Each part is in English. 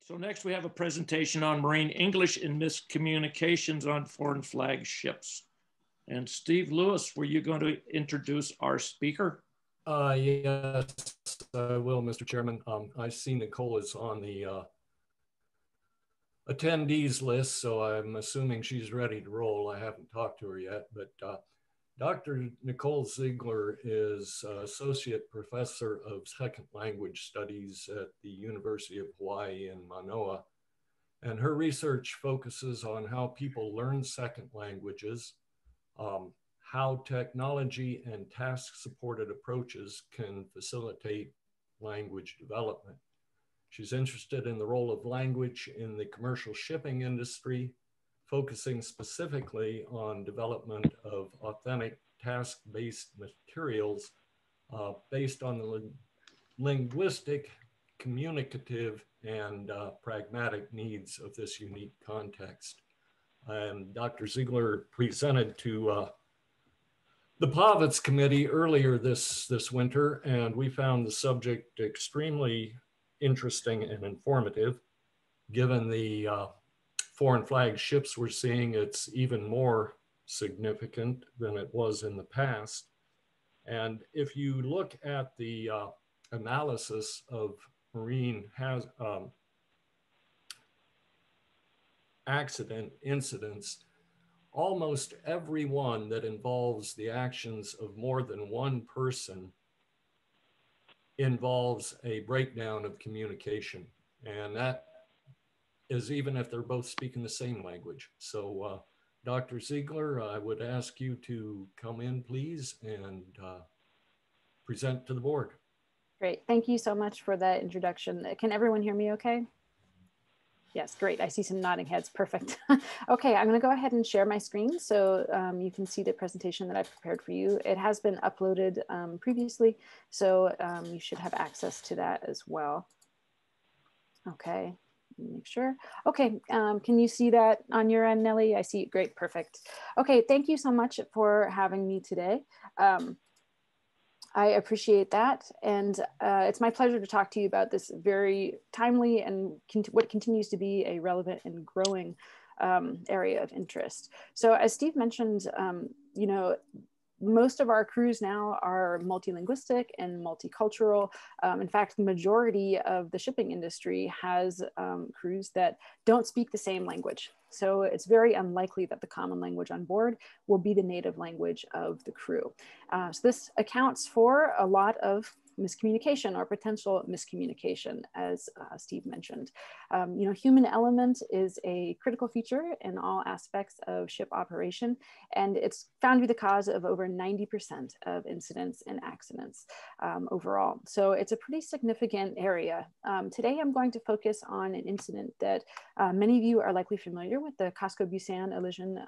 So next we have a presentation on marine English in miscommunications on foreign flag ships. And Steve Lewis, were you going to introduce our speaker? Yes, I will, Mr. Chairman. I see Nicole is on the attendees list, so I'm assuming she's ready to roll. I haven't talked to her yet, but Dr. Nicole Ziegler is Associate Professor of Second Language Studies at the University of Hawaii in Manoa. And her research focuses on how people learn second languages, how technology and task-supported approaches can facilitate language development. She's interested in the role of language in the commercial shipping industry, focusing specifically on development of authentic task-based materials based on the linguistic, communicative, and pragmatic needs of this unique context. And Dr. Ziegler presented to the PWSRCAC Committee earlier this winter, and we found the subject extremely interesting and informative. Given the foreign flag ships we're seeing, it's even more significant than it was in the past. And if you look at the analysis of marine accident incidents, almost every one that involves the actions of more than one person involves a breakdown of communication. And that is even if they're both speaking the same language. So Dr. Ziegler, I would ask you to come in, please, and present to the board. Great, thank you so much for that introduction. Can everyone hear me okay? Yes, great. I see some nodding heads. Perfect. Okay, I'm going to go ahead and share my screen so you can see the presentation that I prepared for you. It has been uploaded previously, so you should have access to that as well. Okay, make sure. Okay, can you see that on your end, Nellie? I see it. Great, perfect. Okay, thank you so much for having me today. I appreciate that. And it's my pleasure to talk to you about this very timely and what continues to be a relevant and growing area of interest. So as Steve mentioned, you know, most of our crews now are multilinguistic and multicultural. In fact, the majority of the shipping industry has crews that don't speak the same language. So it's very unlikely that the common language on board will be the native language of the crew. So this accounts for a lot of miscommunication or potential miscommunication, as Steve mentioned. You know, human element is a critical feature in all aspects of ship operation, and it's found to be the cause of over 90% of incidents and accidents overall. So it's a pretty significant area. Today, I'm going to focus on an incident that many of you are likely familiar with, the Casco-Busan elision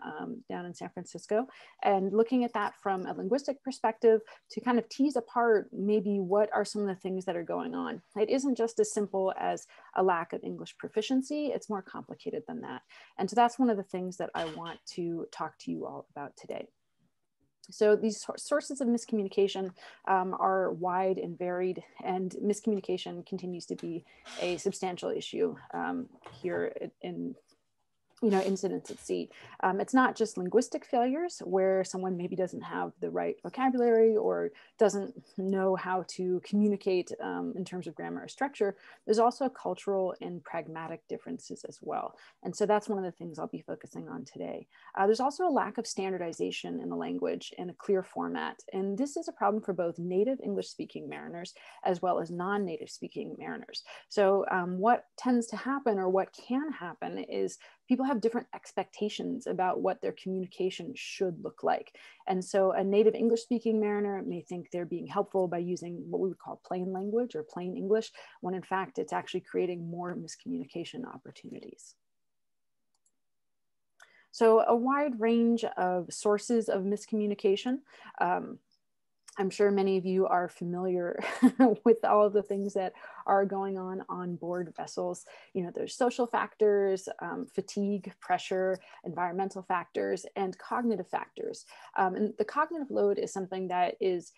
down in San Francisco, and looking at that from a linguistic perspective to kind of tease apart maybe what are some of the things that are going on. It isn't just as simple as a lack of English proficiency, it's more complicated than that. And so that's one of the things that I want to talk to you all about today. So these sources of miscommunication are wide and varied, and miscommunication continues to be a substantial issue here in incidents at sea. It's not just linguistic failures where someone maybe doesn't have the right vocabulary or doesn't know how to communicate in terms of grammar or structure. There's also cultural and pragmatic differences as well. And so that's one of the things I'll be focusing on today. There's also a lack of standardization in the language and a clear format. And this is a problem for both native English speaking mariners as well as non-native speaking mariners. So what tends to happen, or what can happen, is people have different expectations about what their communication should look like. And so a native English speaking mariner may think they're being helpful by using what we would call plain language or plain English, when in fact it's actually creating more miscommunication opportunities. So a wide range of sources of miscommunication. I'm sure many of you are familiar with all of the things that are going on board vessels. You know, there's social factors, fatigue, pressure, environmental factors, and cognitive factors. And the cognitive load is something that is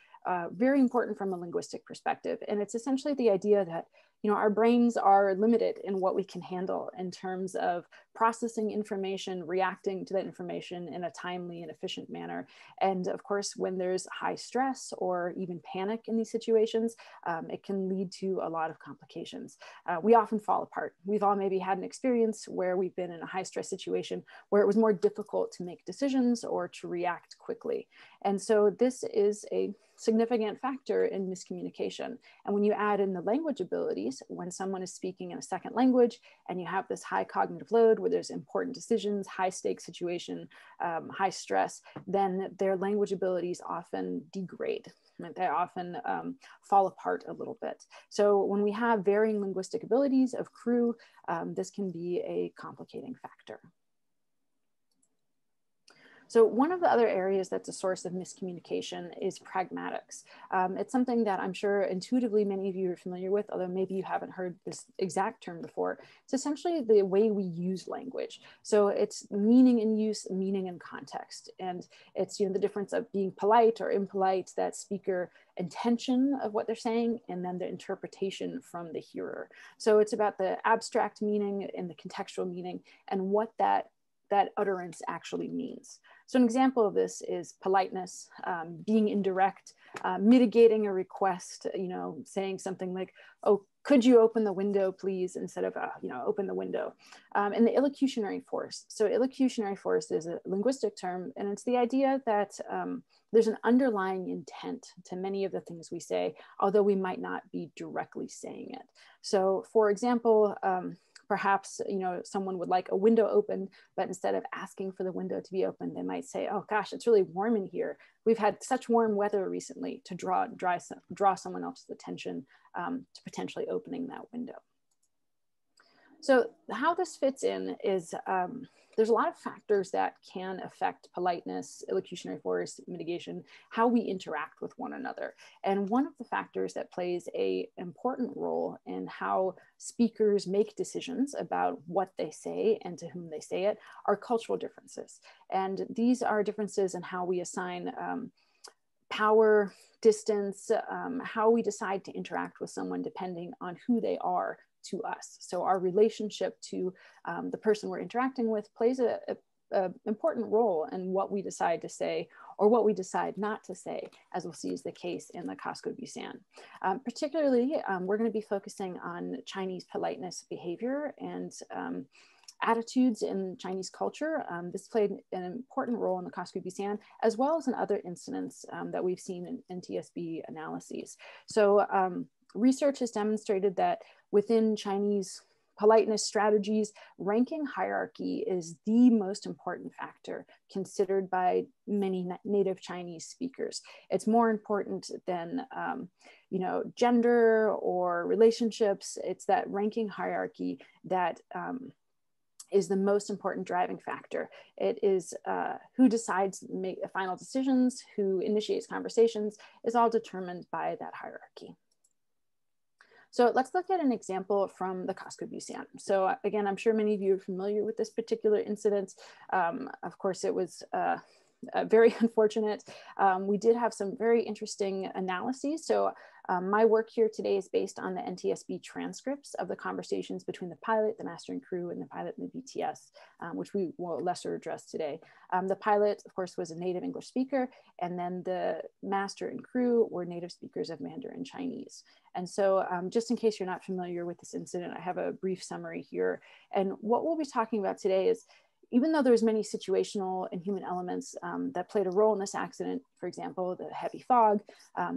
very important from a linguistic perspective. And it's essentially the idea that, you know, our brains are limited in what we can handle in terms of processing information, reacting to that information in a timely and efficient manner. And of course, when there's high stress or even panic in these situations, it can lead to a lot of complications. We often fall apart. We've all maybe had an experience where we've been in a high stress situation where it was more difficult to make decisions or to react quickly. And so this is a significant factor in miscommunication. And when you add in the language abilities, when someone is speaking in a second language and you have this high cognitive load where there's important decisions, high stakes situation, high stress, then their language abilities often degrade. Right? They often fall apart a little bit. So when we have varying linguistic abilities of crew, this can be a complicating factor. So one of the other areas that's a source of miscommunication is pragmatics. It's something that I'm sure intuitively many of you are familiar with, although maybe you haven't heard this exact term before. It's essentially the way we use language. So it's meaning in use, meaning in context. And it's, you know, the difference of being polite or impolite, that speaker intention of what they're saying, and then the interpretation from the hearer. So it's about the abstract meaning and the contextual meaning and what that utterance actually means. So an example of this is politeness, being indirect, mitigating a request, you know, saying something like, oh, could you open the window, please, instead of, you know, open the window. And the illocutionary force. So illocutionary force is a linguistic term, and it's the idea that there's an underlying intent to many of the things we say, although we might not be directly saying it. So for example, perhaps, you know, someone would like a window open, but instead of asking for the window to be open, they might say, oh gosh, it's really warm in here. We've had such warm weather recently, to draw someone else's attention to potentially opening that window. So how this fits in is there's a lot of factors that can affect politeness, illocutionary force, mitigation, how we interact with one another. And one of the factors that plays an important role in how speakers make decisions about what they say and to whom they say it are cultural differences. And these are differences in how we assign power, distance, how we decide to interact with someone depending on who they are to us. So our relationship to the person we're interacting with plays an important role in what we decide to say or what we decide not to say, as we'll see is the case in the Casco-Busan. Particularly, we're going to be focusing on Chinese politeness behavior and attitudes in Chinese culture. This played an important role in the Casco-Busan, as well as in other incidents that we've seen in NTSB analyses. So research has demonstrated that within Chinese politeness strategies, ranking hierarchy is the most important factor considered by many native Chinese speakers. It's more important than you know, gender or relationships. It's that ranking hierarchy that is the most important driving factor. It is who decides to make final decisions, who initiates conversations, is all determined by that hierarchy. So let's look at an example from the Casco-Busan. So again, I'm sure many of you are familiar with this particular incident. Of course, it was very unfortunate. We did have some very interesting analyses. So my work here today is based on the NTSB transcripts of the conversations between the pilot, the master and crew, and the pilot and the BTS, which we will lesser address today. The pilot, of course, was a native English speaker, and then the master and crew were native speakers of Mandarin Chinese. And so just in case you're not familiar with this incident, I have a brief summary here. And what we'll be talking about today is, even though there's many situational and human elements that played a role in this accident, for example, the heavy fog,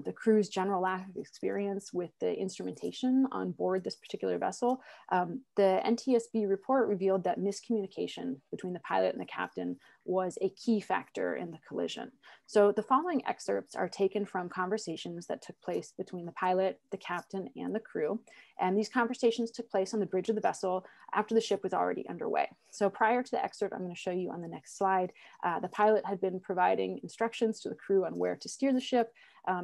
the crew's general lack of experience with the instrumentation on board this particular vessel, the NTSB report revealed that miscommunication between the pilot and the captain was a key factor in the collision. So the following excerpts are taken from conversations that took place between the pilot, the captain, and the crew. And these conversations took place on the bridge of the vessel after the ship was already underway. So prior to the excerpt I'm going to show you on the next slide, the pilot had been providing instructions to the crew on where to steer the ship,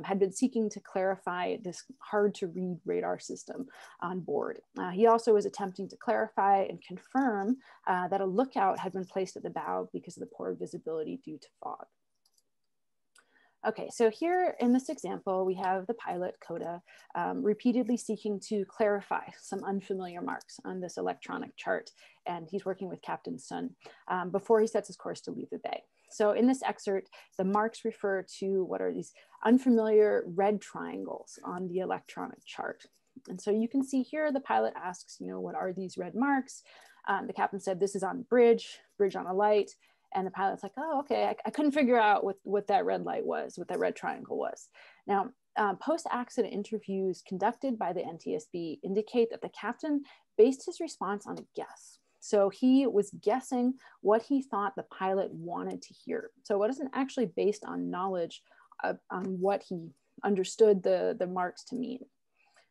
had been seeking to clarify this hard to read radar system on board. He also was attempting to clarify and confirm that a lookout had been placed at the bow because of the poor visibility due to fog. Okay, so here in this example, we have the pilot, Coda, repeatedly seeking to clarify some unfamiliar marks on this electronic chart. And he's working with Captain Sun before he sets his course to leave the bay. So in this excerpt, the marks refer to what are these unfamiliar red triangles on the electronic chart. And so you can see here, the pilot asks, what are these red marks? The captain said, this is on bridge on a light. And the pilot's like, oh, okay, I couldn't figure out what that red light was, what that red triangle was. Now, post-accident interviews conducted by the NTSB indicate that the captain based his response on a guess. So he was guessing what he thought the pilot wanted to hear. So it wasn't actually based on knowledge on what he understood the marks to mean.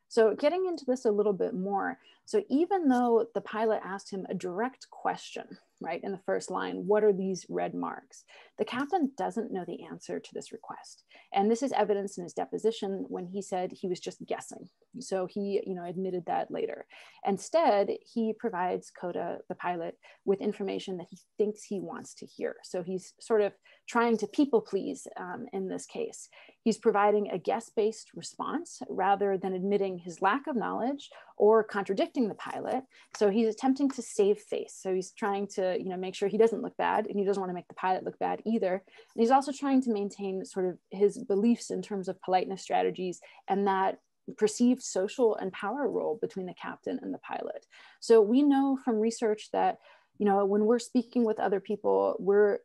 So getting into this a little bit more, so even though the pilot asked him a direct question, right, in the first line, what are these red marks? The captain doesn't know the answer to this request. And this is evidenced in his deposition when he said he was just guessing. So he, admitted that later. Instead, he provides Coda, the pilot, with information that he thinks he wants to hear. So he's sort of trying to people please in this case. He's providing a guess-based response rather than admitting his lack of knowledge or contradicting the pilot. So he's attempting to save face. So he's trying to, make sure he doesn't look bad, and he doesn't want to make the pilot look bad either. And he's also trying to maintain sort of his beliefs in terms of politeness strategies and that perceived social and power role between the captain and the pilot. So we know from research that, when we're speaking with other people,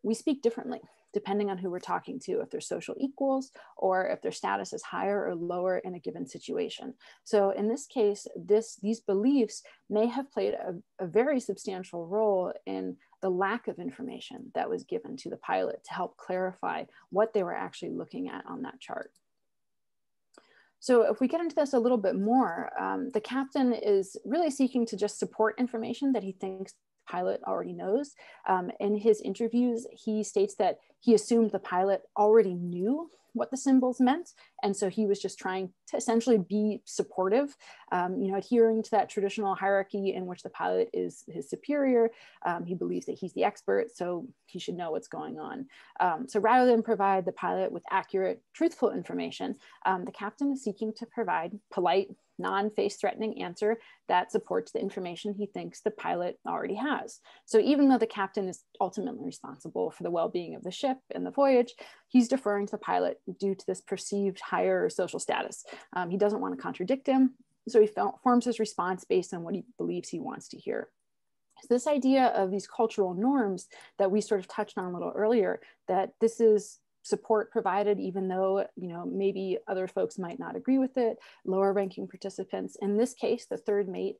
we speak differently depending on who we're talking to, if they're social equals or if their status is higher or lower in a given situation. So in this case, these beliefs may have played a very substantial role in the lack of information that was given to the pilot to help clarify what they were actually looking at on that chart. So if we get into this a little bit more, the captain is really seeking to just support information that he thinks the pilot already knows. In his interviews, he states that he assumed the pilot already knew what the symbols meant. And so he was just trying to essentially be supportive, adhering to that traditional hierarchy in which the pilot is his superior. He believes that he's the expert, so he should know what's going on. So rather than provide the pilot with accurate, truthful information, the captain is seeking to provide polite, non-face threatening answer that supports the information he thinks the pilot already has. So even though the captain is ultimately responsible for the well-being of the ship and the voyage, he's deferring to the pilot due to this perceived higher social status. He doesn't want to contradict him, so he forms his response based on what he believes he wants to hear. So this idea of these cultural norms that we sort of touched on a little earlier, that this is support provided, even though, maybe other folks might not agree with it, lower ranking participants. In this case, the third mate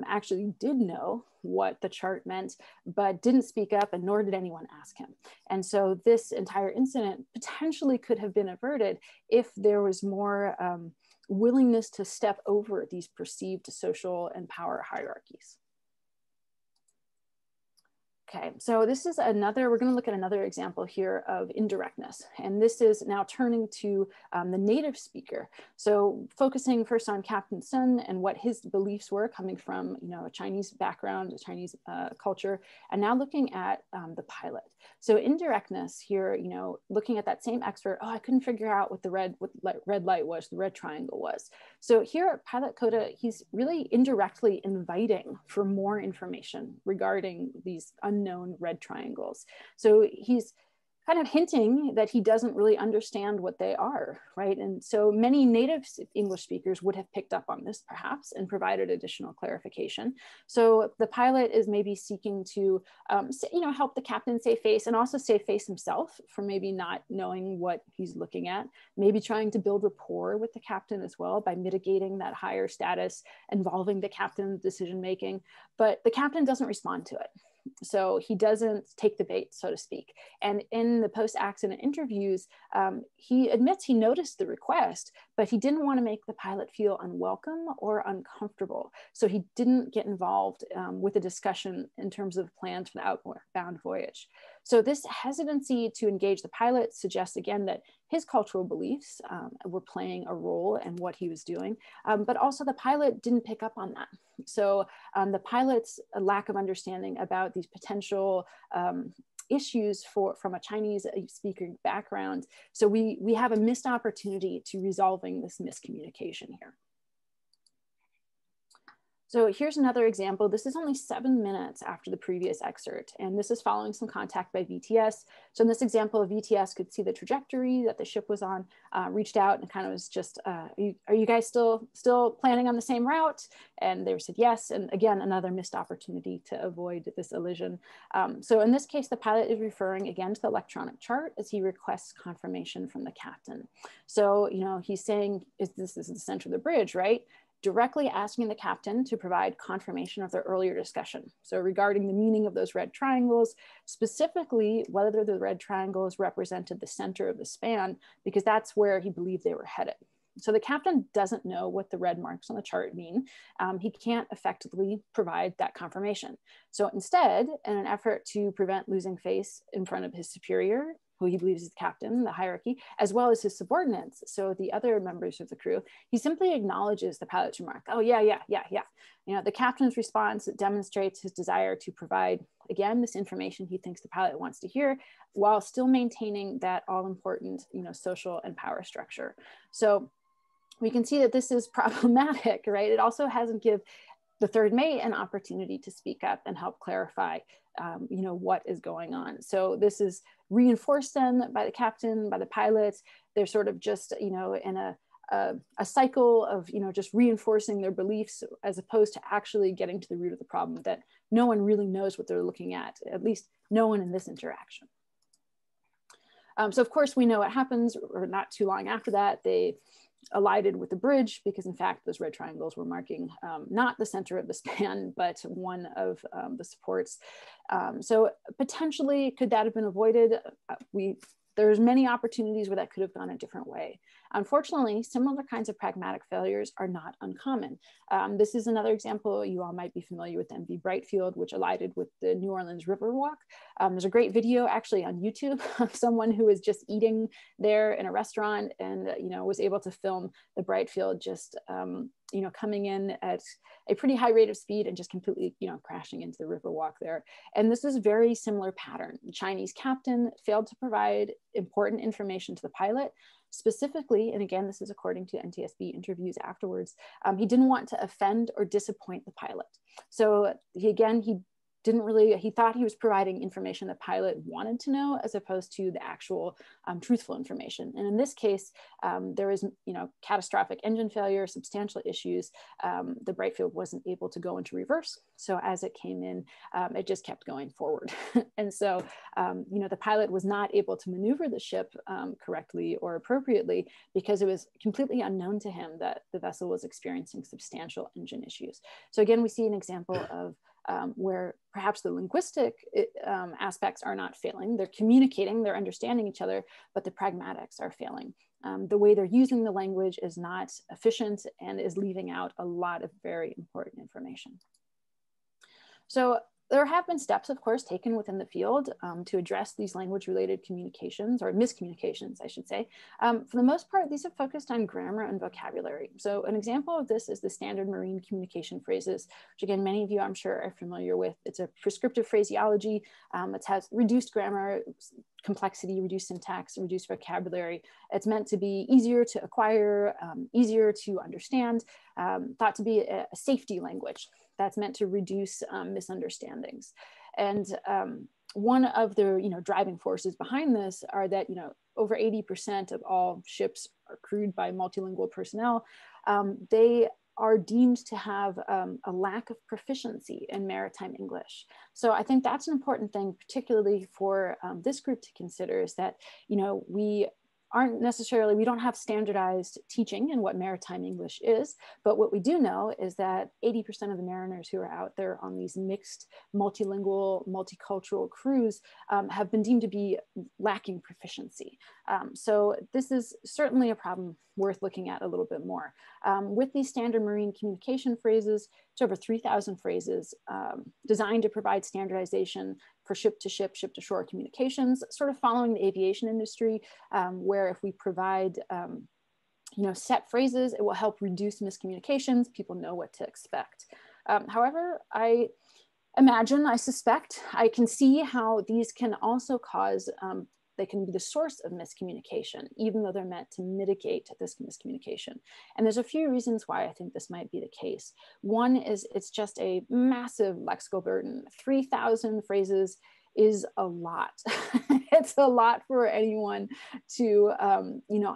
actually did know what the chart meant, but didn't speak up, and nor did anyone ask him. And so this entire incident potentially could have been averted if there was more willingness to step over these perceived social and power hierarchies. Okay, so this is we're going to look at another example here of indirectness. And this is now turning to the native speaker. So focusing first on Captain Sun and what his beliefs were coming from, a Chinese background, a Chinese culture, and now looking at the pilot. So indirectness here, looking at that same expert, I couldn't figure out what the red light was, the red triangle was. So here at Pilot Coda, he's really indirectly inviting for more information regarding these unknown red triangles. So he's kind of hinting that he doesn't really understand what they are, right? And so many native English speakers would have picked up on this perhaps and provided additional clarification. So the pilot is maybe seeking to, help the captain save face, and also save face himself for maybe not knowing what he's looking at, maybe trying to build rapport with the captain as well by mitigating that higher status, involving the captain's decision-making, but the captain doesn't respond to it. So he doesn't take the bait, so to speak. And in the post-accident interviews, he admits he noticed the request, but he didn't want to make the pilot feel unwelcome or uncomfortable. So he didn't get involved with a discussion in terms of plans for the outbound voyage. So this hesitancy to engage the pilot suggests again that his cultural beliefs were playing a role in what he was doing, but also the pilot didn't pick up on that. So the pilot's lack of understanding about these potential issues from a Chinese speaker background. So we have a missed opportunity to resolving this miscommunication here. So here's another example. This is only 7 minutes after the previous excerpt, and this is following some contact by VTS. So in this example, VTS could see the trajectory that the ship was on, reached out and kind of was just, are you guys still planning on the same route? And they said yes, and again, another missed opportunity to avoid this elision. So in this case, the pilot is referring again to the electronic chart as he requests confirmation from the captain. So, you know, he's saying, this is the center of the bridge, right? Directly asking the captain to provide confirmation of their earlier discussion. So regarding the meaning of those red triangles, specifically whether the red triangles represented the center of the span, because that's where he believed they were headed. So the captain doesn't know what the red marks on the chart mean. He can't effectively provide that confirmation. So instead, in an effort to prevent losing face in front of his superior, who he believes is the captain, the hierarchy, as well as his subordinates, so the other members of the crew, he simply acknowledges the pilot's remark. Oh, yeah. You know, the captain's response demonstrates his desire to provide, again, this information he thinks the pilot wants to hear, while still maintaining that all-important, you know, social and power structure. So we can see that this is problematic, right? It also hasn't given the third mate an opportunity to speak up and help clarify, you know, what is going on. So this is reinforced then by the captain, by the pilots. They're sort of just, you know, in a cycle of, you know, just reinforcing their beliefs as opposed to actually getting to the root of the problem that no one really knows what they're looking at least no one in this interaction. So of course we know what happens, or not too long after that, they alighted with the bridge because in fact those red triangles were marking not the center of the span, but one of the supports. So potentially could that have been avoided? There's many opportunities where that could have gone a different way. Unfortunately, similar kinds of pragmatic failures are not uncommon. This is another example. You all might be familiar with MV Brightfield, which alighted with the New Orleans Riverwalk. There's a great video actually on YouTube of someone who was just eating there in a restaurant and you know, was able to film the Brightfield just you know, coming in at a pretty high rate of speed and just completely, you know, crashing into the Riverwalk there. And this is a very similar pattern. The Chinese captain failed to provide important information to the pilot. Specifically, and again, this is according to NTSB interviews afterwards, he didn't want to offend or disappoint the pilot. So he thought he was providing information the pilot wanted to know as opposed to the actual truthful information. And in this case, there was, you know, catastrophic engine failure, substantial issues. The Brightfield wasn't able to go into reverse. So as it came in, it just kept going forward. And so, you know, the pilot was not able to maneuver the ship correctly or appropriately because it was completely unknown to him that the vessel was experiencing substantial engine issues. So again, we see an example of where perhaps the linguistic aspects are not failing. They're communicating, they're understanding each other, but the pragmatics are failing. The way they're using the language is not efficient and is leaving out a lot of very important information. So there have been steps, of course, taken within the field to address these language-related communications, or miscommunications, I should say. For the most part, these have focused on grammar and vocabulary. So an example of this is the standard marine communication phrases, which again, many of you I'm sure are familiar with. It's a prescriptive phraseology. It has reduced grammar, complexity, reduced syntax, reduced vocabulary. It's meant to be easier to acquire, easier to understand, thought to be a safety language that's meant to reduce misunderstandings. And one of the driving forces behind this are that over 80% of all ships are crewed by multilingual personnel. They are deemed to have a lack of proficiency in maritime English. So I think that's an important thing, particularly for this group to consider, is that we don't have standardized teaching in what maritime English is, but what we do know is that 80% of the mariners who are out there on these mixed, multilingual, multicultural crews have been deemed to be lacking proficiency. So this is certainly a problem worth looking at a little bit more. With these standard marine communication phrases, it's over 3,000 phrases designed to provide standardization for ship-to-ship, ship-to-shore communications, sort of following the aviation industry, where if we provide set phrases, it will help reduce miscommunications. People know what to expect. However, imagine, I suspect, I can see how these can also cause, they can be the source of miscommunication, even though they're meant to mitigate this miscommunication. And there's a few reasons why I think this might be the case. One is it's just a massive lexical burden. 3,000 phrases is a lot. It's a lot for anyone to,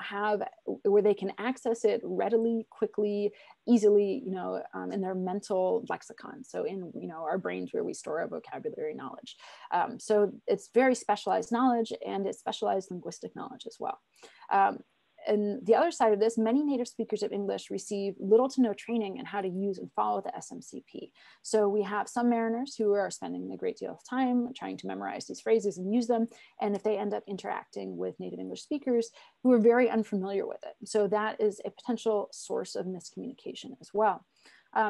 have where they can access it readily, quickly, easily, in their mental lexicon. So in, our brains where we store our vocabulary knowledge. So it's very specialized knowledge, and it's specialized linguistic knowledge as well. And the other side of this, many native speakers of English receive little to no training in how to use and follow the SMCP. So we have some mariners who are spending a great deal of time trying to memorize these phrases and use them. And if they end up interacting with native English speakers who are very unfamiliar with it. So that is a potential source of miscommunication as well.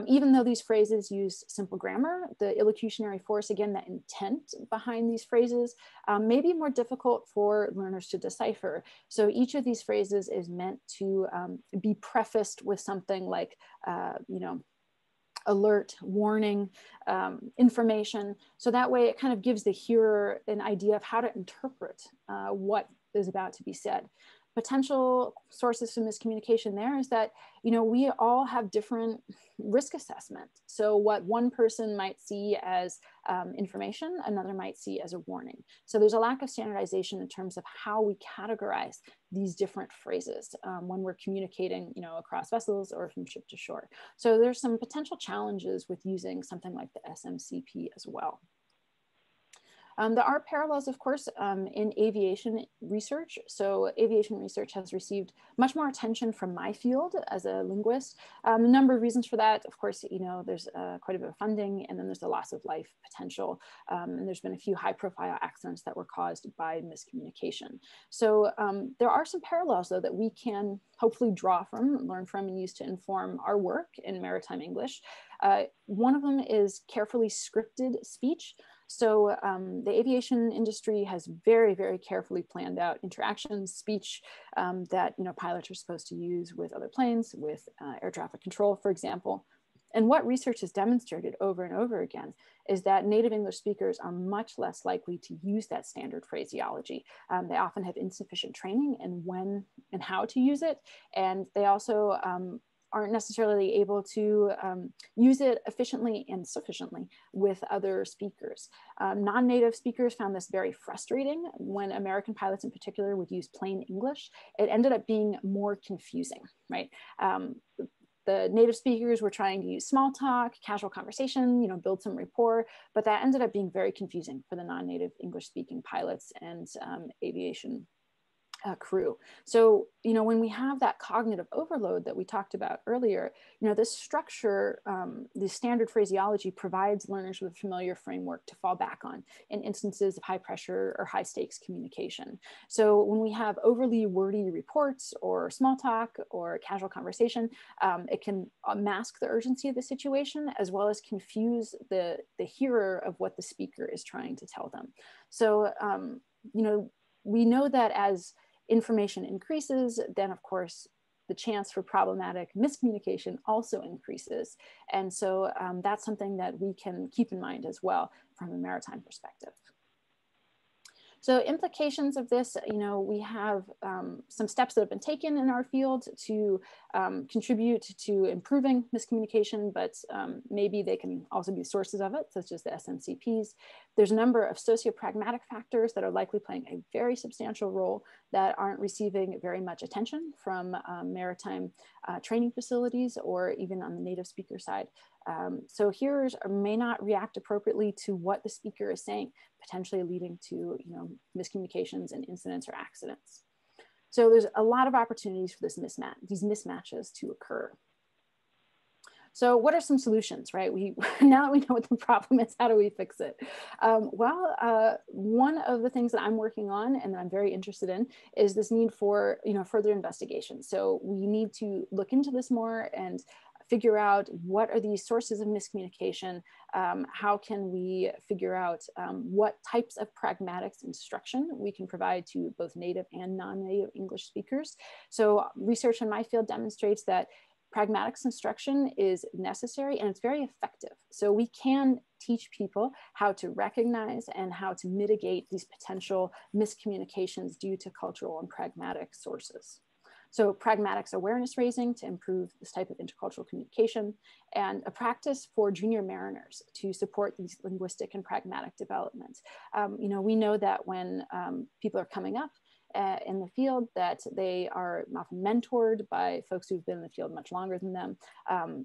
Even though these phrases use simple grammar, the illocutionary force, again, that intent behind these phrases may be more difficult for learners to decipher. So each of these phrases is meant to be prefaced with something like, alert, warning, information. So that way it kind of gives the hearer an idea of how to interpret what is about to be said. Potential sources of miscommunication there is that, we all have different risk assessment. So what one person might see as information, another might see as a warning. So there's a lack of standardization in terms of how we categorize these different phrases when we're communicating, across vessels or from ship to shore. So there's some potential challenges with using something like the SMCP as well. There are parallels, of course, in aviation research. So aviation research has received much more attention from my field as a linguist. A number of reasons for that. Of course, there's quite a bit of funding, and then there's the loss of life potential. And there's been a few high-profile accidents that were caused by miscommunication. So there are some parallels, though, that we can hopefully draw from, learn from, and use to inform our work in maritime English. One of them is carefully scripted speech. So the aviation industry has very, very carefully planned out interactions, speech that pilots are supposed to use with other planes, with air traffic control, for example. And what research has demonstrated over and over again is that native English speakers are much less likely to use that standard phraseology. They often have insufficient training in when and how to use it. And they also aren't necessarily able to use it efficiently and sufficiently with other speakers. Non-native speakers found this very frustrating when American pilots in particular would use plain English. It ended up being more confusing, right? The native speakers were trying to use small talk, casual conversation, build some rapport, but that ended up being very confusing for the non-native English speaking pilots and aviation crew. So, when we have that cognitive overload that we talked about earlier, this structure, the standard phraseology provides learners with a familiar framework to fall back on in instances of high pressure or high stakes communication. So when we have overly wordy reports or small talk or casual conversation, it can mask the urgency of the situation as well as confuse the hearer of what the speaker is trying to tell them. So, we know that as information increases, then of course, the chance for problematic miscommunication also increases. And so that's something that we can keep in mind as well from a maritime perspective. So implications of this, we have some steps that have been taken in our field to contribute to improving miscommunication, but maybe they can also be sources of it, such as the SMCPs. There's a number of socio-pragmatic factors that are likely playing a very substantial role that aren't receiving very much attention from maritime training facilities or even on the native speaker side. So hearers may not react appropriately to what the speaker is saying, potentially leading to miscommunications and incidents or accidents. So there's a lot of opportunities for these mismatches to occur. So what are some solutions, right? Now that we know what the problem is, how do we fix it? One of the things that I'm working on and that I'm very interested in is this need for further investigation. So we need to look into this more and figure out what are these sources of miscommunication, how can we figure out what types of pragmatics instruction we can provide to both native and non-native English speakers. So research in my field demonstrates that pragmatics instruction is necessary and it's very effective. So we can teach people how to recognize and how to mitigate these potential miscommunications due to cultural and pragmatic sources. So pragmatics awareness raising to improve this type of intercultural communication, and a practice for junior mariners to support these linguistic and pragmatic developments. We know that when people are coming up in the field, that they are often mentored by folks who've been in the field much longer than them,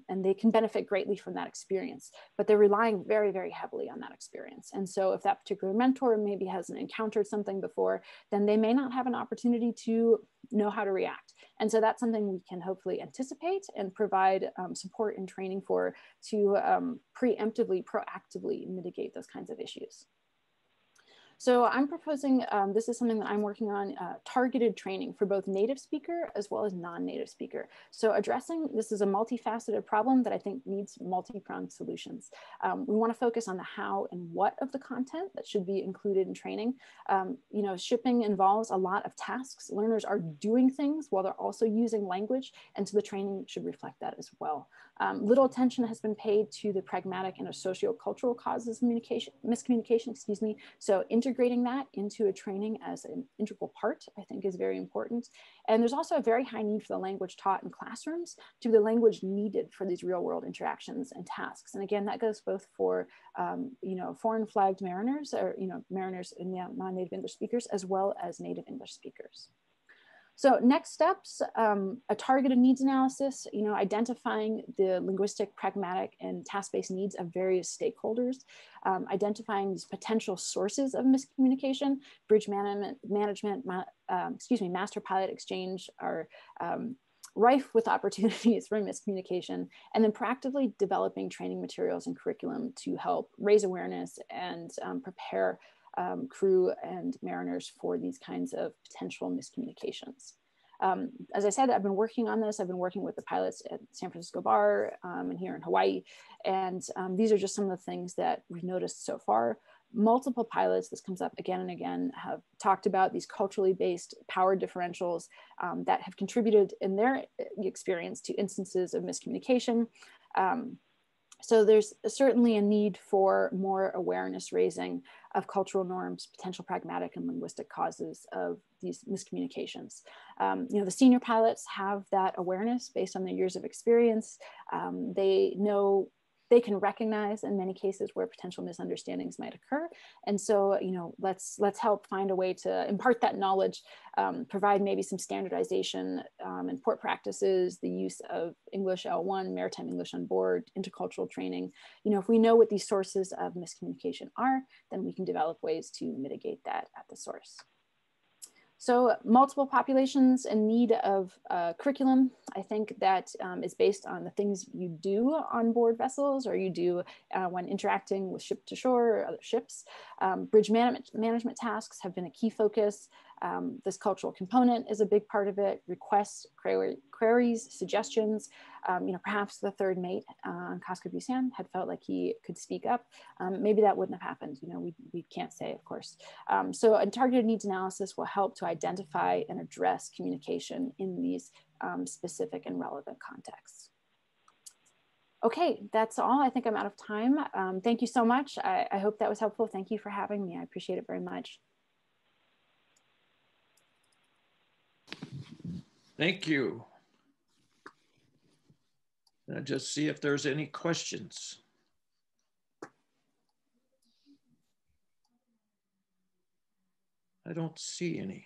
and they can benefit greatly from that experience, but they're relying very, very heavily on that experience. And so if that particular mentor maybe hasn't encountered something before, then they may not have an opportunity to know how to react. And so that's something we can hopefully anticipate and provide support and training for, to preemptively, proactively mitigate those kinds of issues. So I'm proposing, this is something that I'm working on, targeted training for both native speaker as well as non-native speaker. So addressing, this is a multifaceted problem that I think needs multi-pronged solutions. We want to focus on the how and what of the content that should be included in training. Shipping involves a lot of tasks. Learners are doing things while they're also using language, and so the training should reflect that as well. Little attention has been paid to the pragmatic and socio-cultural causes of miscommunication, excuse me. So integrating that into a training as an integral part, I think, is very important. And there's also a very high need for the language taught in classrooms to be the language needed for these real world interactions and tasks. And again, that goes both for, foreign flagged mariners, or, mariners in non-native English speakers, as well as native English speakers. So next steps, a targeted needs analysis, identifying the linguistic, pragmatic, and task-based needs of various stakeholders, identifying these potential sources of miscommunication, bridge management, master pilot exchange are rife with opportunities for miscommunication, and then proactively developing training materials and curriculum to help raise awareness and prepare crew and mariners for these kinds of potential miscommunications. As I said, I've been working on this. I've been working with the pilots at San Francisco Bar and here in Hawaii. And these are just some of the things that we've noticed so far. Multiple pilots, this comes up again and again, have talked about these culturally based power differentials that have contributed in their experience to instances of miscommunication. So there's certainly a need for more awareness raising of cultural norms, potential pragmatic and linguistic causes of these miscommunications. The senior pilots have that awareness based on their years of experience. They know they can recognize in many cases where potential misunderstandings might occur. And so, let's help find a way to impart that knowledge, provide maybe some standardization in port practices, the use of English L1, Maritime English on board, intercultural training. If we know what these sources of miscommunication are, then we can develop ways to mitigate that at the source. So multiple populations in need of curriculum, I think that is based on the things you do on board vessels, or you do when interacting with ship to shore or other ships. Bridge management tasks have been a key focus. This cultural component is a big part of it. Requests, queries, suggestions. Perhaps the third mate on Casca Busan had felt like he could speak up. Maybe that wouldn't have happened. We can't say, of course. So a targeted needs analysis will help to identify and address communication in these specific and relevant contexts. Okay, that's all. I think I'm out of time. Thank you so much. I hope that was helpful. Thank you for having me. I appreciate it very much. Thank you. I'll just see if there's any questions. I don't see any.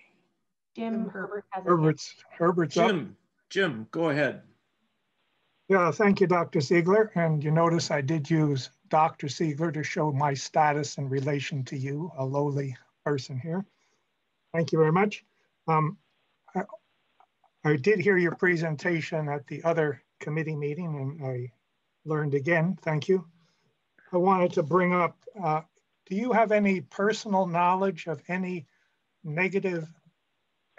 Jim Herbert has Herbert's up. Jim, go ahead. Yeah, thank you, Dr. Ziegler. And you notice I did use Dr. Ziegler to show my status in relation to you, a lowly person here. Thank you very much. I did hear your presentation at the other committee meeting, and I learned again. Thank you. I wanted to bring up, do you have any personal knowledge of any negative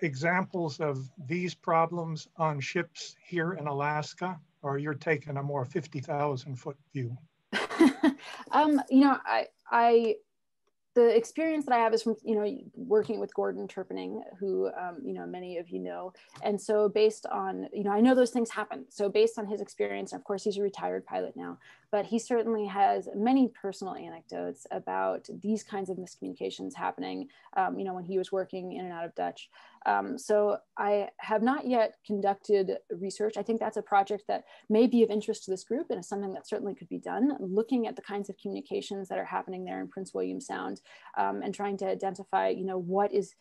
examples of these problems on ships here in Alaska, or you're taking a more 50,000 foot view? the experience that I have is from, working with Gordon Turpinning, who, many of you know. And so based on, I know those things happen. So based on his experience, and of course, he's a retired pilot now, but he certainly has many personal anecdotes about these kinds of miscommunications happening, when he was working in and out of Dutch. So I have not yet conducted research. I think that's a project that may be of interest to this group and is something that certainly could be done, looking at the kinds of communications that are happening there in Prince William Sound, and trying to identify, what is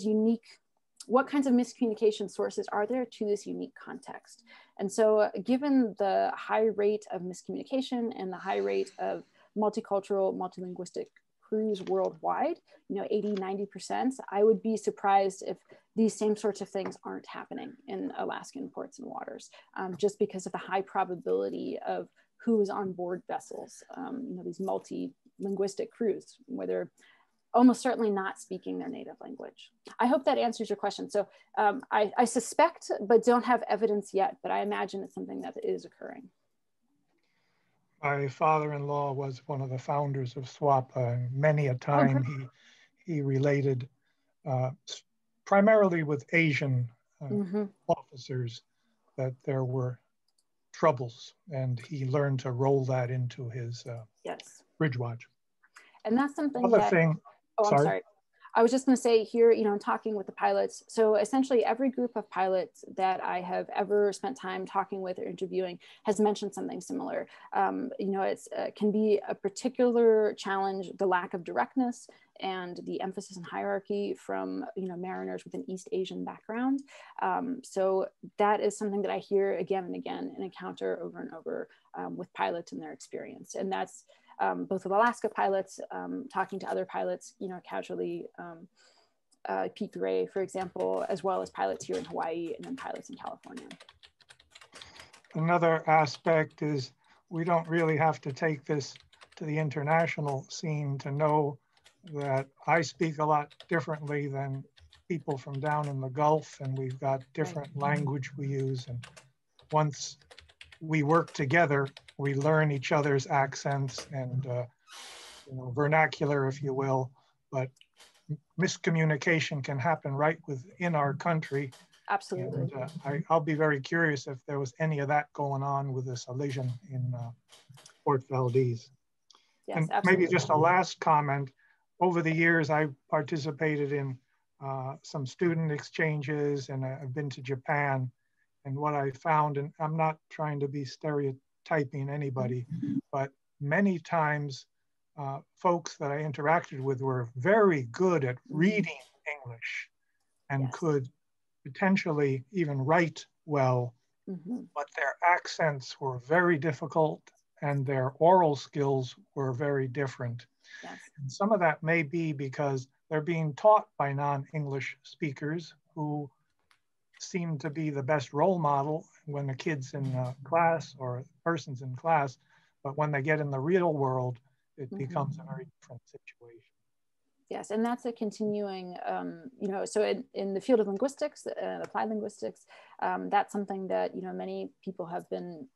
unique, what kinds of miscommunication sources are there to this unique context. And so given the high rate of miscommunication and the high rate of multicultural, multilinguistic crews worldwide, 80, 90%, I would be surprised if these same sorts of things aren't happening in Alaskan ports and waters, just because of the high probability of who is on board vessels, these multi-linguistic crews, where they're almost certainly not speaking their native language. I hope that answers your question. So I suspect, but don't have evidence yet, but I imagine it's something that is occurring. My father-in-law was one of the founders of SWAPA, and many a time he related primarily with Asian officers that there were troubles, and he learned to roll that into his bridge watch. And that's something I'm sorry. I was just going to say here, talking with the pilots. So essentially every group of pilots that I have ever spent time talking with or interviewing has mentioned something similar. It's can be a particular challenge, the lack of directness and the emphasis on hierarchy from, mariners with an East Asian background. So that is something that I hear again and again and encounter over and over with pilots and their experience. And that's both with Alaska pilots, talking to other pilots, casually, Pete Gray, for example, as well as pilots here in Hawaii and then pilots in California. Another aspect is we don't really have to take this to the international scene to know that I speak a lot differently than people from down in the Gulf, and we've got different language we use. And once we work together, we learn each other's accents and vernacular, if you will, but miscommunication can happen right within our country. Absolutely. And I'll be very curious if there was any of that going on with this elision in Port Valdez. Yes, and absolutely. Maybe just a last comment. Over the years, I participated in some student exchanges, and I've been to Japan. And what I found, and I'm not trying to be stereotyping anybody, but many times folks that I interacted with were very good at reading English and could potentially even write well, but their accents were very difficult and their oral skills were very different. Yes. And some of that may be because they're being taught by non-English speakers who seem to be the best role model when the kid's in class or person's in class, but when they get in the real world, it becomes a very different situation. Yes, and that's a continuing, so in the field of linguistics, applied linguistics, that's something that, many people have been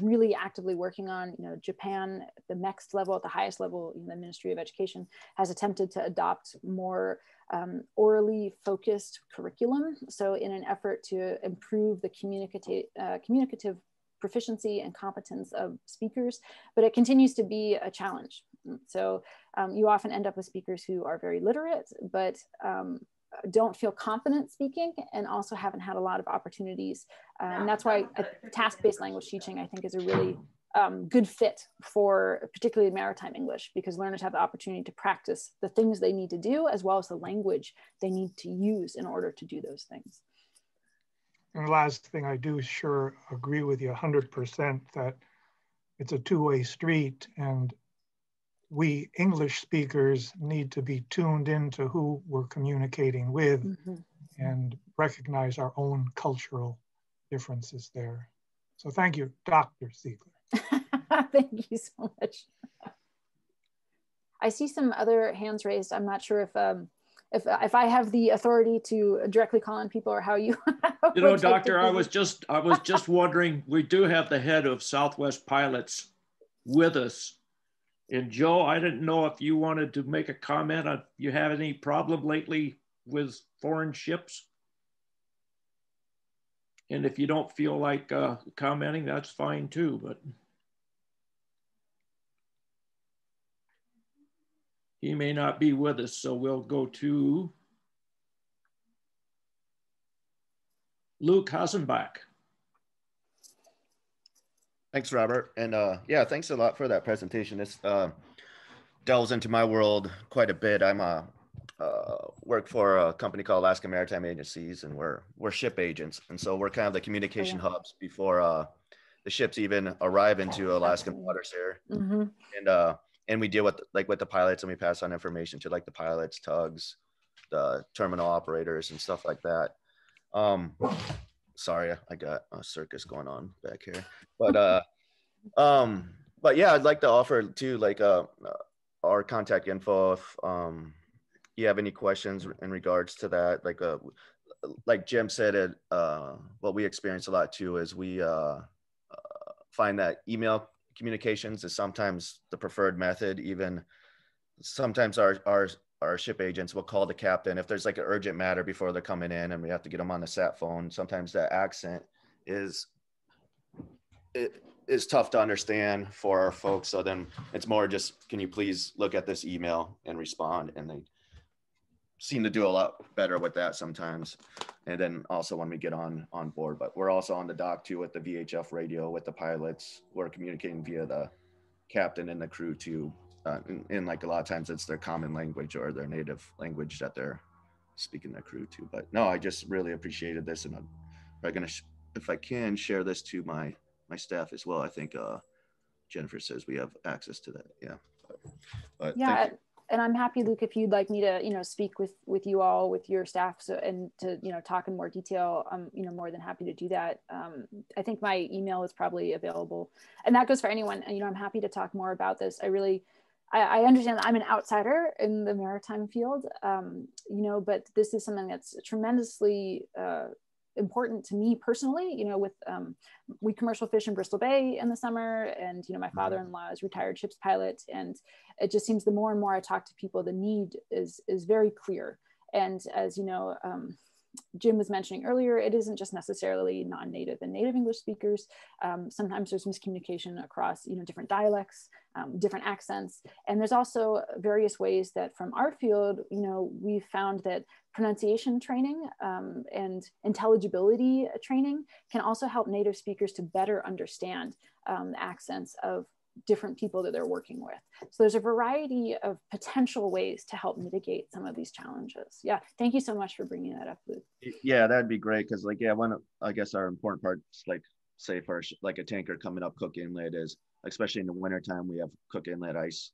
really actively working on. Japan, the next level, at the highest level, the Ministry of Education has attempted to adopt more orally focused curriculum. So in an effort to improve the communicative proficiency and competence of speakers, but it continues to be a challenge. So you often end up with speakers who are very literate, but don't feel confident speaking, and also haven't had a lot of opportunities. And that's why task-based language teaching, I think, is a really good fit for particularly maritime English, because learners have the opportunity to practice the things they need to do, as well as the language they need to use in order to do those things. And the last thing, I do sure agree with you 100% that it's a two-way street, and we English speakers need to be tuned into who we're communicating with and recognize our own cultural differences there. So thank you, Dr. Ziegler. Thank you so much. I see some other hands raised. I'm not sure if I have the authority to directly call on people, or how you. Doctor, I was just wondering. We do have the head of Southwest Pilots with us, And Joe, I didn't know if you wanted to make a comment on, you have any problem lately with foreign ships? And if you don't feel like commenting, that's fine too, but. He may not be with us, so we'll go to Luke Hasenbach. Thanks, Robert. And yeah, thanks a lot for that presentation. This delves into my world quite a bit. I'm work for a company called Alaska Maritime Agencies, and we're ship agents. And so we're kind of the communication hubs before the ships even arrive into Alaskan waters here. Mm-hmm. And we deal with the pilots, and we pass on information to like the pilots, tugs, the terminal operators, and stuff like that. Sorry, I got a circus going on back here, but yeah, I'd like to offer too, like our contact info if you have any questions in regards to that. Like Jim said, what we experience a lot too is we find that email communications is sometimes the preferred method. Even sometimes our ship agents will call the captain if there's like an urgent matter before they're coming in, and we have to get them on the sat phone. Sometimes that accent is tough to understand for our folks. So then it's more just, can you please look at this email and respond? And they seem to do a lot better with that sometimes. And then also when we get on board, but we're also on the dock too with the VHF radio with the pilots. We're communicating via the captain and the crew too. And like a lot of times it's their common language or their native language that they're speaking their crew to. But no, I just really appreciated this, and I'm gonna, if I can, share this to my staff as well. I think Jennifer says we have access to that. Yeah. But yeah. And I'm happy, Luke, if you'd like me to, speak with you all, with your staff, and to, talk in more detail, I'm, more than happy to do that. I think my email is probably available, and that goes for anyone. And, I'm happy to talk more about this. I understand that I'm an outsider in the maritime field, but this is something that's tremendously important to me personally. With we commercial fish in Bristol Bay in the summer, and my father-in-law is retired ship's pilot, and it just seems the more and more I talk to people, the need is very clear. And as Jim was mentioning earlier, it isn't just necessarily non-native and native English speakers. Sometimes there's miscommunication across different dialects, different accents, and there's also various ways that from our field, we've found that pronunciation training and intelligibility training can also help native speakers to better understand the accents of different people that they're working with. So there's a variety of potential ways to help mitigate some of these challenges. Yeah, thank you so much for bringing that up, Luke. Yeah, that'd be great, because I guess our important part, like say for like a tanker coming up Cook Inlet, is especially in the wintertime, we have Cook Inlet ice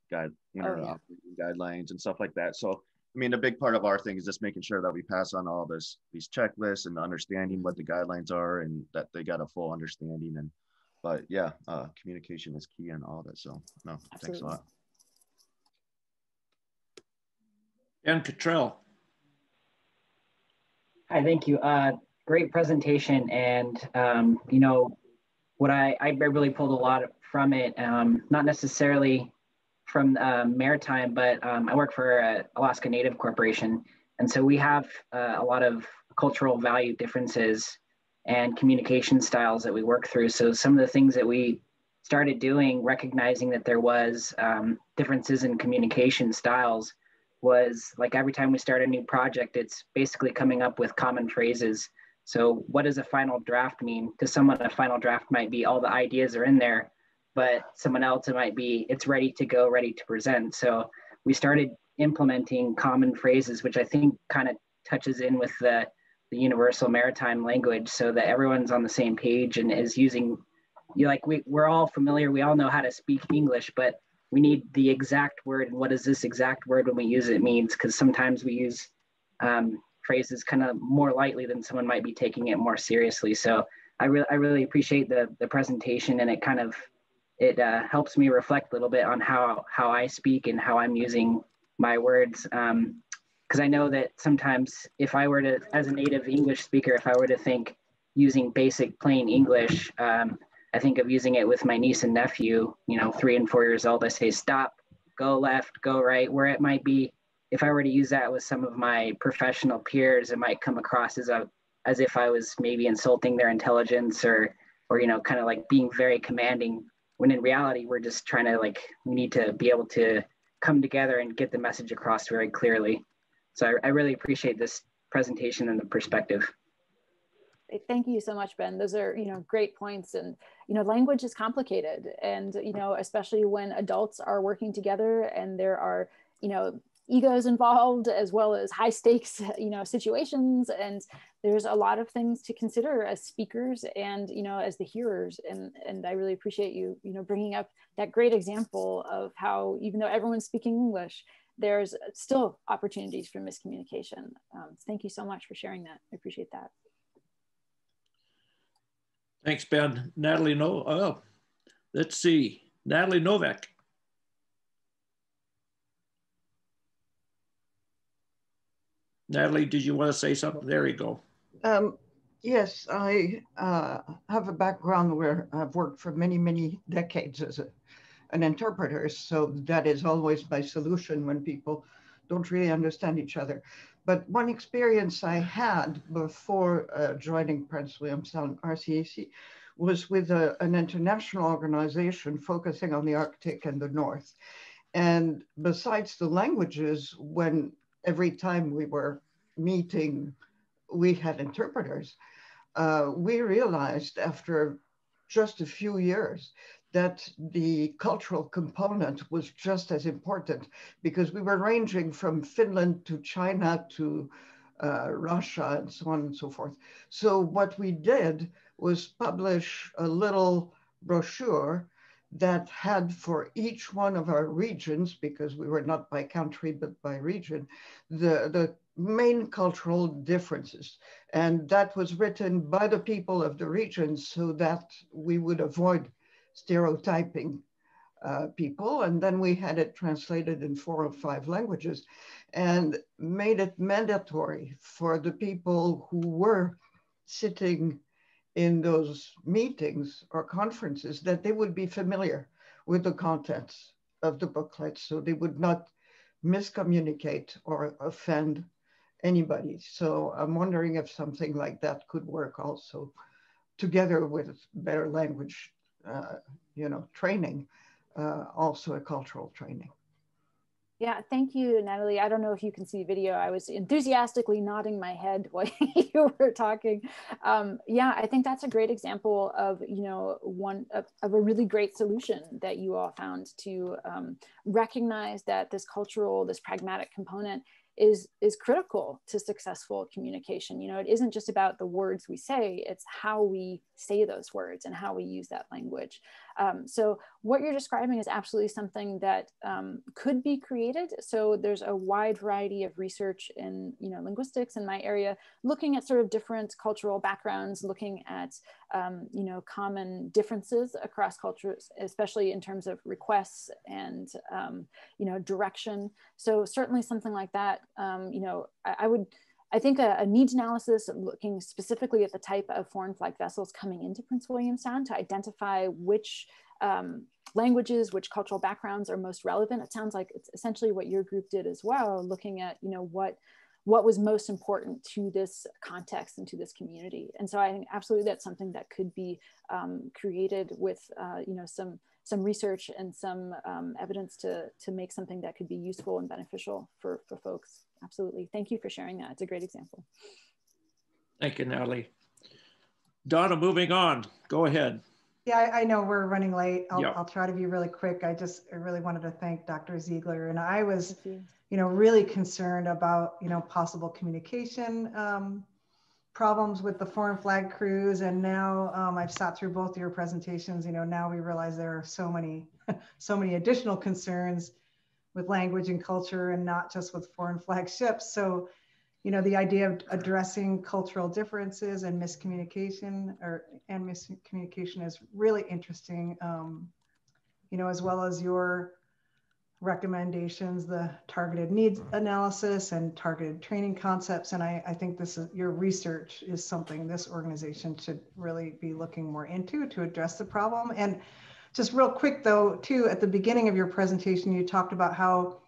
winter operating guidelines and stuff like that. So I mean, a big part of our thing is just making sure that we pass on all these checklists and understanding what the guidelines are, and that they got a full understanding. But yeah, communication is key in all that. So no, absolutely. Thanks a lot. And Cottrell. Hi, thank you. Great presentation. And, what I really pulled a lot from it, not necessarily from Maritime, but I work for Alaska Native Corporation. And so we have a lot of cultural value differences and communication styles that we work through. So some of the things that we started doing, recognizing that there was differences in communication styles, was like every time we start a new project, it's basically coming up with common phrases. So what does a final draft mean? To someone, a final draft might be all the ideas are in there, but someone else, it might be it's ready to go, ready to present. So we started implementing common phrases, which I think kind of touches in with the universal maritime language, so that everyone's on the same page and is using, we're all familiar, we all know how to speak English, but we need the exact word, and what does this exact word when we use it means, because sometimes we use phrases kind of more lightly than someone might be taking it more seriously. So I really appreciate the presentation, and it helps me reflect a little bit on how I speak and how I'm using my words. Because I know that sometimes if I were to, as a native English speaker, if I were to think using basic plain English, I think of using it with my niece and nephew, 3 and 4 years old. I say, stop, go left, go right, where it might be, if I were to use that with some of my professional peers, it might come across as if I was maybe insulting their intelligence or you know, kind of like being very commanding, when in reality, we're just trying to we need to be able to come together and get the message across very clearly. So I really appreciate this presentation and the perspective. Thank you so much, Ben. Those are, great points. And, language is complicated. And, especially when adults are working together and there are, egos involved, as well as high stakes, situations. And there's a lot of things to consider as speakers and, as the hearers. And I really appreciate you, bringing up that great example of how, even though everyone's speaking English, there's still opportunities for miscommunication. Thank you so much for sharing that. I appreciate that. Thanks, Ben. Natalie, let's see. Natalie Novak. Natalie, did you want to say something? There you go. Yes, I have a background where I've worked for many, many decades as an interpreter. So that is always my solution when people don't really understand each other. But one experience I had before joining Prince William Sound RCAC was with an international organization focusing on the Arctic and the North. And besides the languages, every time we were meeting, we had interpreters, we realized after just a few years that the cultural component was just as important, because we were ranging from Finland to China to Russia and so on and so forth. So what we did was publish a little brochure that had for each one of our regions, because we were not by country, but by region, the main cultural differences. And that was written by the people of the region so that we would avoid stereotyping people. And then we had it translated in 4 or 5 languages and made it mandatory for the people who were sitting in those meetings or conferences that they would be familiar with the contents of the booklet, so they would not miscommunicate or offend anybody. So I'm wondering if something like that could work also together with better language, training, also a cultural training. Yeah, thank you, Natalie. I don't know if you can see video. I was enthusiastically nodding my head while you were talking. Yeah, I think that's a great example of, of a really great solution that you all found to recognize that this pragmatic component is critical to successful communication. It isn't just about the words we say, it's how we say those words and how we use that language. So what you're describing is absolutely something that could be created. So there's a wide variety of research in linguistics in my area, looking at sort of different cultural backgrounds, looking at common differences across cultures, especially in terms of requests and direction. So certainly something like that. I think a needs analysis looking specifically at the type of foreign flag vessels coming into Prince William Sound to identify which languages, which cultural backgrounds are most relevant. It sounds like it's essentially what your group did as well, looking at what was most important to this context and to this community. And so I think absolutely that's something that could be created with some research and some evidence to make something that could be useful and beneficial for folks. Absolutely. Thank you for sharing that. It's a great example. Thank you, Natalie. Donna, moving on. Go ahead. Yeah, I know we're running late. I'll try to be really quick. I really wanted to thank Dr. Ziegler. And I was, really concerned about, possible communication problems with the foreign flag crews. And now I've sat through both of your presentations. Now we realize there are so many additional concerns with language and culture, and not just with foreign flag ships. So, the idea of addressing cultural differences and miscommunication is really interesting, as well as your recommendations, the targeted needs analysis and targeted training concepts. And I think your research is something this organization should really be looking more into to address the problem. And Just real quick though, too, at the beginning of your presentation, you talked about how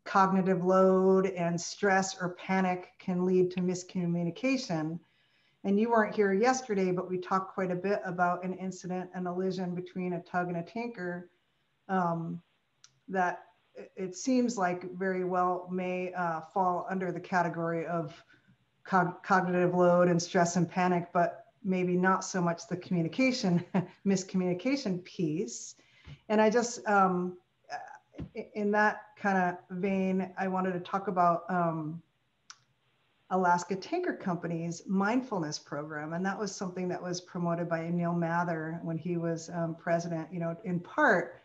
cognitive load and stress or panic can lead to miscommunication. And you weren't here yesterday, but we talked quite a bit about an incident, an collision between a tug and a tanker that it seems like very well may fall under the category of cognitive load and stress and panic, but maybe not so much the communication, miscommunication piece. And I just, in that kind of vein, I wanted to talk about Alaska Tanker Company's mindfulness program. And that was something that was promoted by Neil Mather when he was president, you know, in part,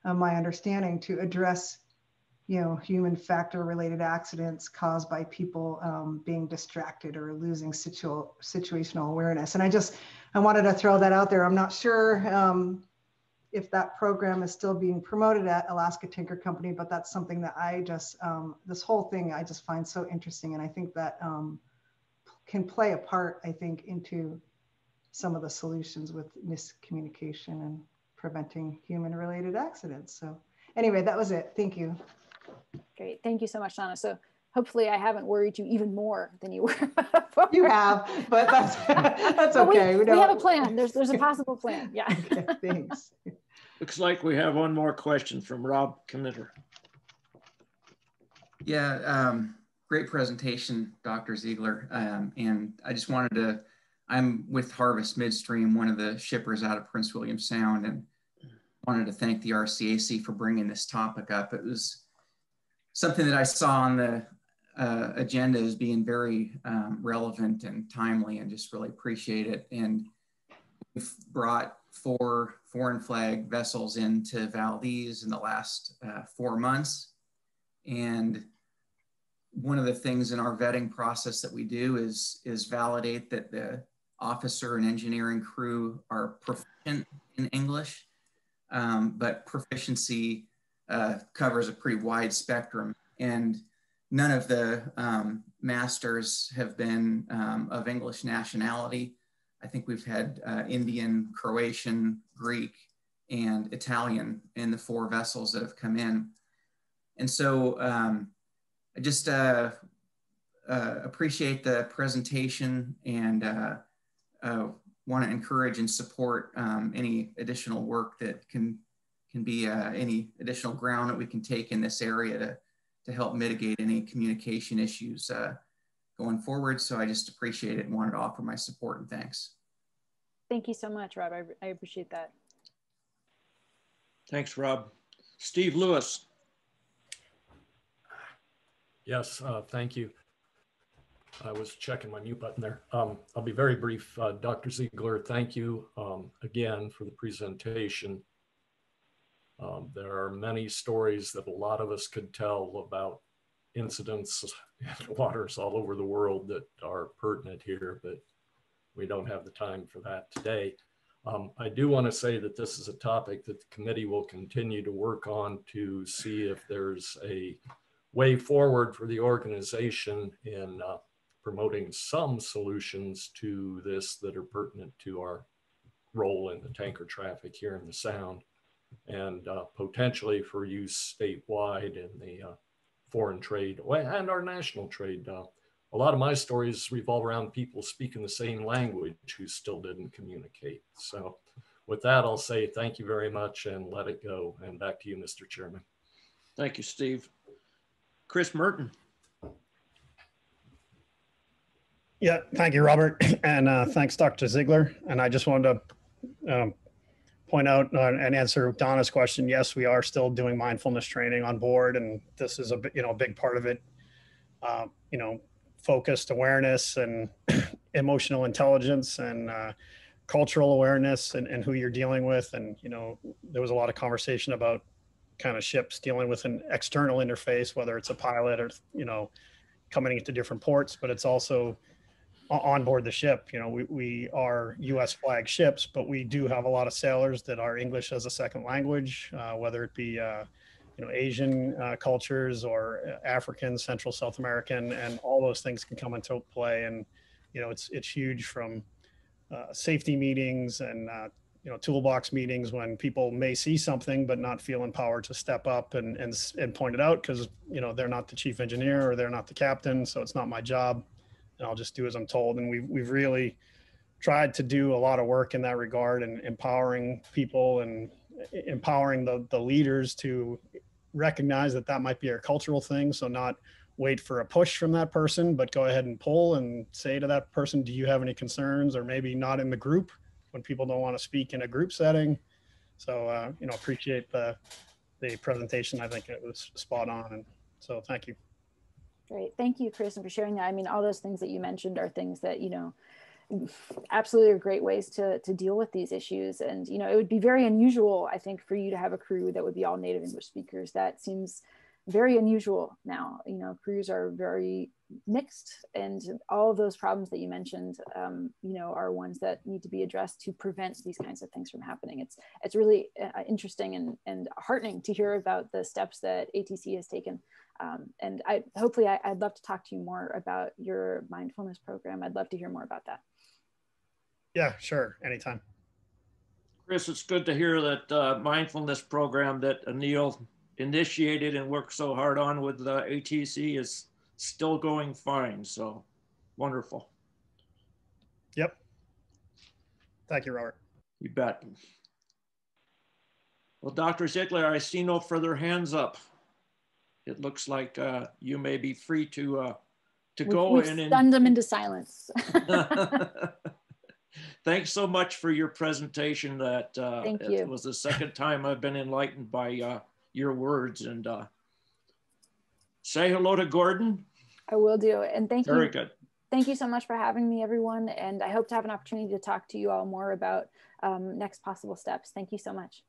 my understanding, to address, you know, human factor related accidents caused by people being distracted or losing situational awareness. And I wanted to throw that out there. I'm not sure if that program is still being promoted at Alaska Tanker Company, but that's something that I just, this whole thing I just find so interesting. And I think that can play a part, I think, into some of the solutions with miscommunication and preventing human related accidents. So anyway, that was it. Thank you. Great. Thank you so much, Donna. So hopefully I haven't worried you even more than you were before. You have, but that's okay. We have a plan. There's a possible plan. Yeah. Okay, thanks. Looks like we have one more question from Rob Knitter. Yeah, great presentation, Dr. Ziegler. And I just wanted to, I'm with Harvest Midstream, one of the shippers out of Prince William Sound, and wanted to thank the RCAC for bringing this topic up. It was something that I saw on the agenda as being very relevant and timely, and just really appreciate it. And we've brought 4 foreign flag vessels into Valdez in the last 4 months. And one of the things in our vetting process that we do is validate that the officer and engineering crew are proficient in English, but proficiency covers a pretty wide spectrum. And none of the masters have been of English nationality. I think we've had Indian, Croatian, Greek, and Italian in the 4 vessels that have come in. And so I just appreciate the presentation, and want to encourage and support any additional work that can be any additional ground that we can take in this area to help mitigate any communication issues going forward. So I just appreciate it and wanted to offer my support and thanks. Thank you so much, Rob. I appreciate that. Thanks, Rob. Steve Lewis. Yes, thank you. I was checking my mute button there. I'll be very brief. Dr. Ziegler, thank you again for the presentation. There are many stories that a lot of us could tell about incidents in waters all over the world that are pertinent here, but we don't have the time for that today. I do want to say that this is a topic that the committee will continue to work on to see if there's a way forward for the organization in promoting some solutions to this that are pertinent to our role in the tanker traffic here in the Sound, and potentially for use statewide in the foreign trade and our national trade. A lot of my stories revolve around people speaking the same language who still didn't communicate. So with that, I'll say thank you very much and let it go. And back to you, Mr. Chairman. Thank you, Steve. Chris Merton. Yeah, thank you, Robert. And thanks, Dr. Ziegler. And I just wanted to point out and answer Donna's question. Yes, we are still doing mindfulness training on board, and this is a big part of it. Focused awareness and emotional intelligence and cultural awareness and who you're dealing with. And there was a lot of conversation about kind of ships dealing with an external interface, whether it's a pilot or coming into different ports, but it's also on board the ship. We are U.S. flag ships, but we do have a lot of sailors that are English as a second language, whether it be Asian cultures or African, Central South American, and all those things can come into play. And it's huge from safety meetings and toolbox meetings when people may see something but not feel empowered to step up and point it out because, they're not the chief engineer or they're not the captain, so it's not my job, and I'll just do as I'm told. And we've really tried to do a lot of work in that regard and empowering people and empowering the leaders to recognize that might be a cultural thing. So not wait for a push from that person, but go ahead and pull and say to that person, do you have any concerns? Or maybe not in the group when people don't want to speak in a group setting. So, appreciate the presentation. I think it was spot on. And so thank you. Great. Thank you, Chris, and for sharing that. I mean, all those things that you mentioned are things that, absolutely are great ways to deal with these issues. And, it would be very unusual, I think, for you to have a crew that would be all native English speakers. That seems very unusual now. Crews are very mixed, and all of those problems that you mentioned, are ones that need to be addressed to prevent these kinds of things from happening. It's really interesting and heartening to hear about the steps that ATC has taken. And I'd love to talk to you more about your mindfulness program. I'd love to hear more about that. Yeah, sure. Anytime. Chris, it's good to hear that mindfulness program that Anil initiated and worked so hard on with the ATC is still going fine. So wonderful. Yep. Thank you, Robert. You bet. Well, Dr. Ziegler, I see no further hands up. It looks like you may be free to go. We've stunned them into silence. Thanks so much for your presentation. Thank you. It was the second time I've been enlightened by your words. And say hello to Gordon. I will do. And thank you. Very good. Thank you so much for having me, everyone. And I hope to have an opportunity to talk to you all more about next possible steps. Thank you so much.